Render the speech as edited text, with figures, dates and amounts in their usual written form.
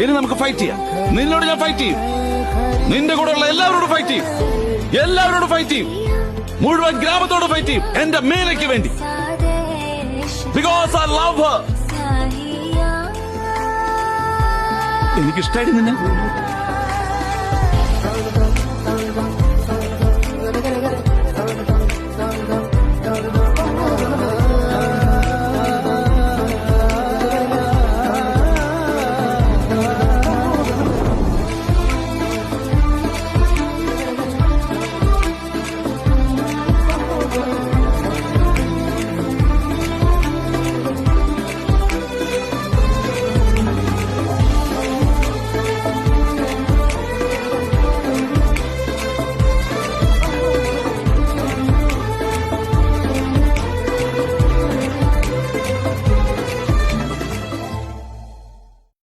ഇനി നമുക്ക് ഫൈറ്റ് ചെയ്യാം. നിന്നോട് ഞാൻ ഫൈറ്റ് ചെയ്യും, നിന്റെ കൂടെ ഉള്ള എല്ലാവരോടും ഫൈറ്റ് ചെയ്യും, എല്ലാവരോടും ഫൈറ്റ് ചെയ്യും, മുഴുവൻ ഗ്രാമത്തോട് ഫൈറ്റ് ചെയ്യും എന്റെ മീനയ്ക്ക് വേണ്ടി. Because I love her. എനിക്കിഷ്ടായിട്ട് നിന്നെ